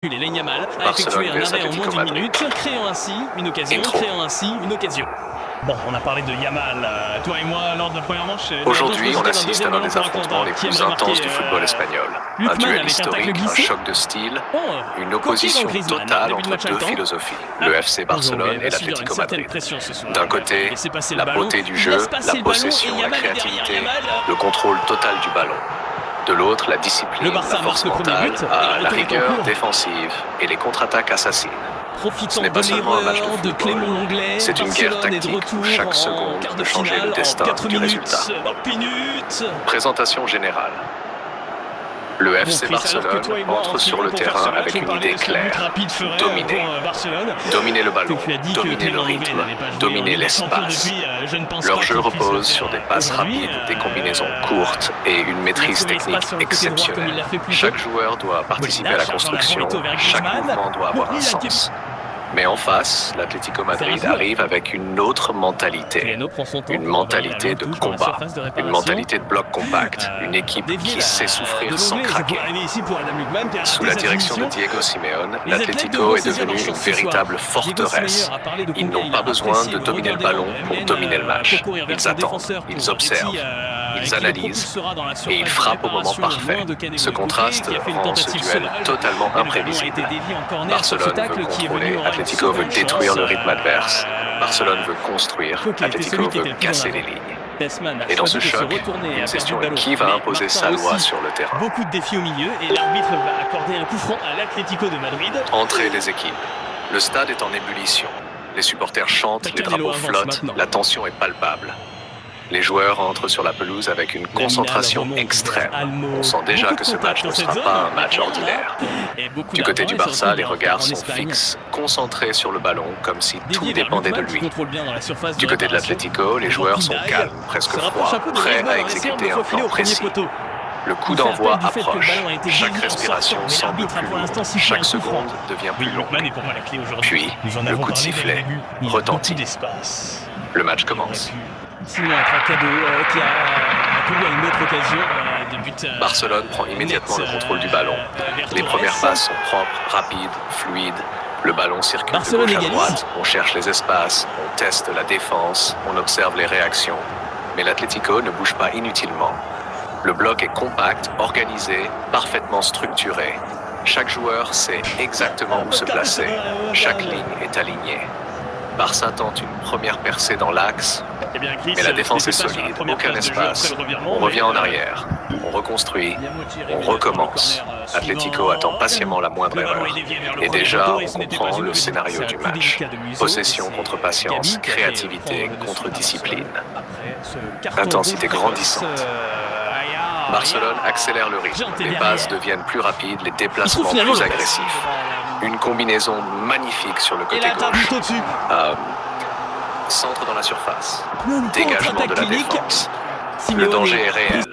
Et Lamine Yamal a Barcelone effectué un vs arrêt en moins Atlético d'une Madrid. minute, créant ainsi une occasion. Bon, on a parlé de Yamal, toi et moi, lors de la première manche. Aujourd'hui, on assiste à l'un des affrontements les plus intenses du football espagnol. Un duel historique, un choc de style, une opposition totale entre deux philosophies, le FC Barcelone et l'Atlético Madrid. D'un côté, la beauté du jeu, la possession, la créativité, le contrôle total du ballon. De l'autre, la discipline, la force mentale, la rigueur défensive et les contre-attaques assassines. Ce n'est pas seulement un match de football, c'est une guerre tactique où chaque seconde peut changer le destin du résultat. Présentation générale. Le FC Barcelone entre sur le terrain avec une idée claire, dominer le ballon, dominer le rythme, dominer l'espace. Leur jeu repose sur des passes rapides, des combinaisons courtes et une maîtrise technique exceptionnelle. Chaque joueur doit participer à la construction, chaque mouvement doit avoir un sens. Mais en face, l'Atlético Madrid arrive avec une autre mentalité. Une mentalité de combat, une mentalité de bloc compact, une équipe qui sait souffrir sans craquer. Sous la direction de Diego Simeone, l'Atlético est devenu une véritable forteresse. Ils n'ont pas besoin de dominer le ballon pour dominer le match. Ils attendent, ils observent, ils analysent et ils frappent au moment parfait. Ce contraste rend ce duel totalement imprévisible. Barcelone veut contrôler, Atlético veut détruire le rythme adverse. Barcelone veut construire, Atlético veut casser les lignes. Et dans ce choc, une question est qui va imposer sa loi sur le terrain. Beaucoup de défis au milieu et l'arbitre va accorder un coup franc à l'Atlético de Madrid. Entrée des équipes. Le stade est en ébullition. Les supporters chantent, les drapeaux flottent, la tension est palpable. Les joueurs entrent sur la pelouse avec une concentration extrême. On sent déjà que ce match ne sera pas un match ordinaire. Du côté du Barça, les regards sont fixes, concentrés sur le ballon, comme si tout dépendait de lui. Du côté de l'Atlético, les joueurs sont calmes, presque froids, prêts à exécuter un plan précis. Le coup d'envoi approche. Chaque respiration semble plus lourde. Chaque seconde devient plus longue. Puis, le coup de sifflet retentit. Le match commence. Sinon, un Tracado qui a connu à une autre occasion de but. Barcelone prend immédiatement le contrôle du ballon. Les premières passes sont propres, rapides, fluides. Le ballon circule de gauche à droite. On cherche les espaces, on teste la défense, on observe les réactions. Mais l'Atlético ne bouge pas inutilement. Le bloc est compact, organisé, parfaitement structuré. Chaque joueur sait exactement où se placer. Chaque ligne est alignée. Barça tente une première percée dans l'axe, mais la défense est solide, aucun espace. On revient en arrière, on reconstruit, on recommence. Atlético attend patiemment la moindre erreur. Et déjà, on comprend le scénario du match. Possession contre patience, créativité contre discipline. Intensité grandissante. Barcelone accélère le rythme, les passes deviennent plus rapides, les déplacements plus agressifs. Une combinaison magnifique sur le côté gauche. Centre dans la surface. Dégagement de la défense. Le danger est réel,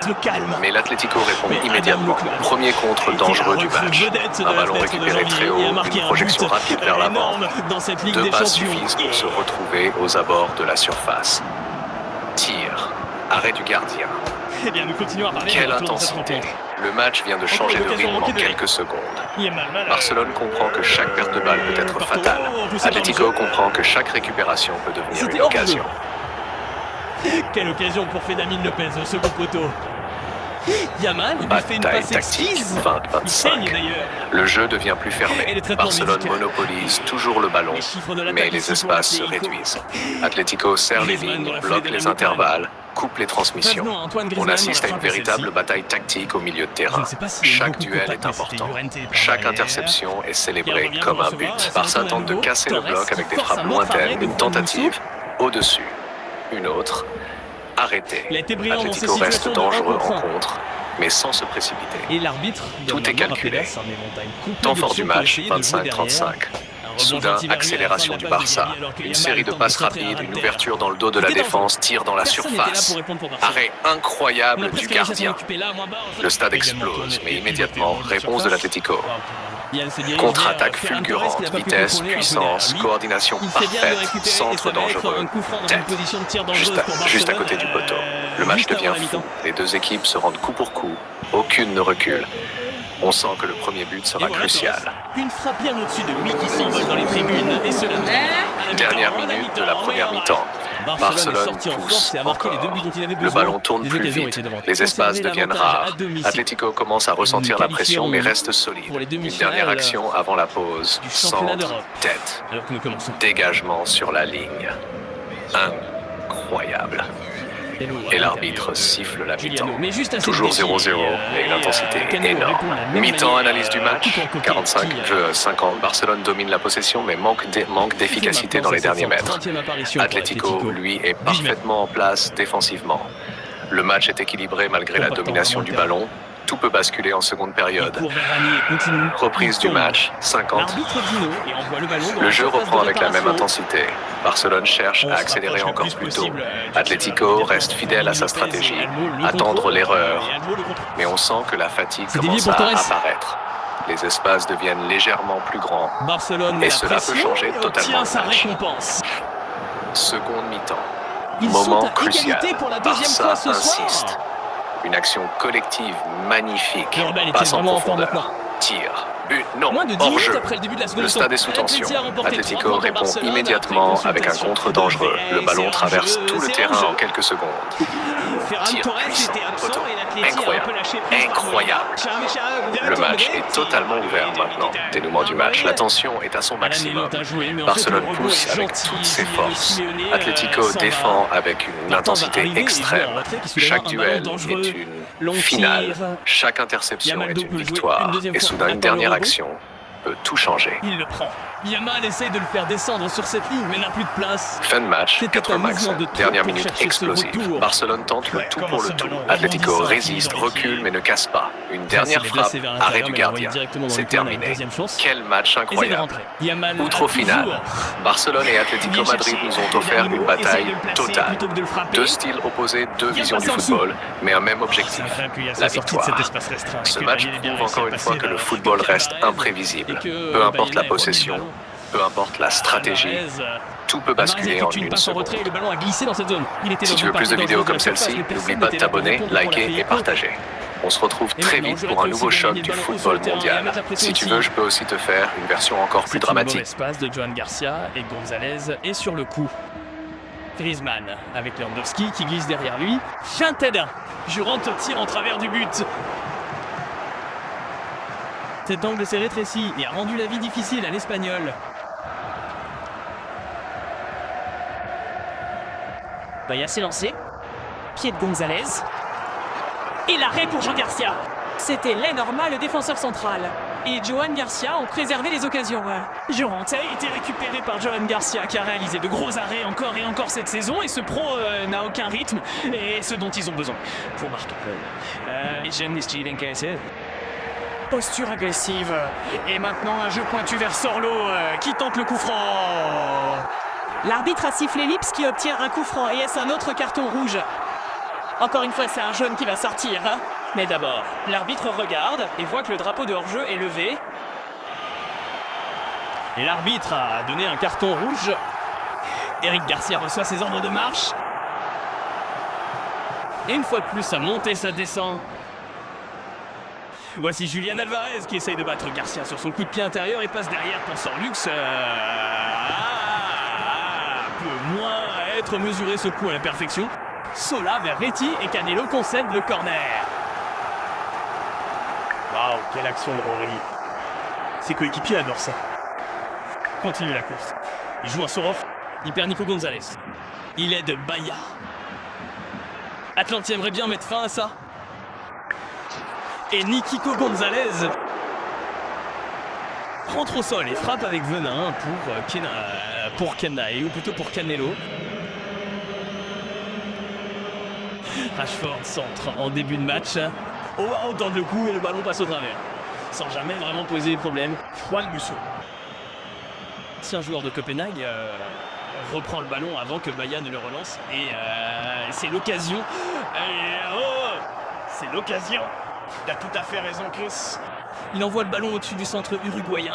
mais l'Atlético répond immédiatement. Premier contre dangereux du match. Un ballon récupéré très haut, une projection rapide vers l'avant. Deux passes suffisent pour se retrouver aux abords de la surface. Tir. Arrêt du gardien. Quelle intensité! Le match vient de changer de rythme en quelques secondes. Barcelone comprend que chaque perte de balle peut être fatale. Atlético comprend que chaque récupération peut devenir une occasion. Quelle occasion pour Fédamine Lopez au second poteau. Yamal lui fait une passe tactique 20-25. Le jeu devient plus fermé. Barcelone monopolise toujours le ballon, mais les espaces se réduisent. Atlético serre les lignes, bloque les intervalles, coupe les transmissions. On assiste à une véritable bataille tactique au milieu de terrain. Chaque duel est important. Chaque interception est célébrée comme un but. Barça tente de casser le bloc avec des frappes lointaines, une tentative au-dessus, une autre, arrêtée. Atlético reste dangereux en contre, mais sans se précipiter. Tout est calculé. Temps fort du match, 25-35. Soudain, accélération du Barça. Une série de passes rapides, une ouverture dans le dos de la défense, tir dans la surface. Arrêt incroyable du gardien. Le stade explose, mais immédiatement, réponse de l'Atlético. Contre-attaque fulgurante, vitesse, puissance, coordination parfaite, centre dangereux, tête, juste à côté du poteau. Le match devient fou, les deux équipes se rendent coup pour coup, aucune ne recule. On sent que le premier but sera crucial. Une frappe bien au-dessus de lui qui s'envole dans les tribunes. Et cela. Dernière minute de la première mi-temps. Barcelone pousse encore. Le ballon tourne plus vite. Les espaces deviennent rares. Atlético commence à ressentir la pression mais reste solide. Une dernière action avant la pause. Centre, tête. Dégagement sur la ligne. Incroyable. Et l'arbitre siffle la mi-temps. Toujours 0-0 et l'intensité est énorme. Mi-temps, analyse du match. 50. Barcelone domine la possession mais manque d'efficacité dans les derniers mètres. Atlético, lui, est parfaitement en place défensivement. Le match est équilibré malgré la domination du ballon. Tout peut basculer en seconde période. Reprise du match, 50. Le jeu reprend avec la même intensité. Barcelone cherche à accélérer encore plus tôt. Atlético reste fidèle à sa stratégie, attendre l'erreur. Mais on sent que la fatigue commence à apparaître. Les espaces deviennent légèrement plus grands. Et cela peut changer totalement le match. Seconde mi-temps. Moment crucial. Barça insiste. Une action collective magnifique, passe en profondeur, tir, but, non, hors-jeu. Le stade est sous tension. Atlético répond immédiatement avec un contre dangereux. Le ballon traverse tout le terrain en quelques secondes. Tir puissant, poteau. Incroyable. Le match est totalement ouvert maintenant. Dénouement du match. La tension est à son maximum. Barcelone pousse avec toutes ses forces. Atlético défend avec une intensité extrême. Chaque duel est une finale. Chaque interception est une victoire. Et soudain, une dernière action peut tout changer. Il le prend. Yamal essaye de le faire descendre sur cette ligne, mais n'a plus de place. Fin de match, 80. Dernière minute explosive. Barcelone tente le tout pour le tout. Atlético résiste, recule, mais ne casse pas. Une dernière frappe, arrêt du gardien. C'est terminé. Quel match incroyable. Outre au final, Barcelone et Atlético Madrid nous ont offert une bataille totale. Deux styles opposés, deux visions du football, mais un même objectif, la victoire. Ce match prouve encore une fois que le football reste imprévisible. Peu importe la possession, peu importe la stratégie, tout peut basculer en une seconde. Si tu veux plus de vidéos comme celle-ci, n'oublie pas de t'abonner, liker et partager. On se retrouve très vite pour un nouveau choc du football mondial. Si tu veux, je peux aussi te faire une version encore plus dramatique. L'espace de Johan Garcia et Gonzalez est sur le coup. Griezmann avec Lewandowski qui glisse derrière lui. Chantedin, Jurant tire en travers du but. Cet angle s'est rétréci et a rendu la vie difficile à l'Espagnol. Baya s'est lancé. Pied de Gonzalez. Et l'arrêt pour Jean Garcia. C'était l'énorme, le défenseur central. Et Johan Garcia ont préservé les occasions. Jurant a été récupéré par Johan Garcia qui a réalisé de gros arrêts encore et encore cette saison. Et ce pro n'a aucun rythme et ce dont ils ont besoin pour marquer. Posture agressive. Et maintenant un jeu pointu vers Sorlo qui tente le coup franc. L'arbitre a sifflé Lips qui obtient un coup franc. Et est-ce un autre carton rouge? Encore une fois, c'est un jaune qui va sortir. Mais d'abord, l'arbitre regarde et voit que le drapeau de hors-jeu est levé. Et l'arbitre a donné un carton rouge. Eric Garcia reçoit ses ordres de marche. Et une fois de plus, ça monte et ça descend. Voici Julian Alvarez qui essaye de battre Garcia sur son coup de pied intérieur et passe derrière pour Sorlux. Peut moins être mesuré ce coup à la perfection. Sola vers Réti et Canelo concède le corner. Waouh, quelle action de Rory. Ses coéquipiers adorent ça. Continue la course. Il joue un Sorov. Il perd Nico Gonzalez. Il aide Baya. Atlante aimerait bien mettre fin à ça. Et Nikiko Gonzalez rentre au sol et frappe avec venin pour Kenae, ou plutôt pour Canelo. Rashford centre en début de match. On tente le coup et le ballon passe au travers. Sans jamais vraiment poser de problème. Juan Musso. Si un joueur de Copenhague reprend le ballon avant que Baya ne le relance. Et c'est l'occasion. C'est l'occasion. T'as tout à fait raison, Chris. Il envoie le ballon au-dessus du centre uruguayen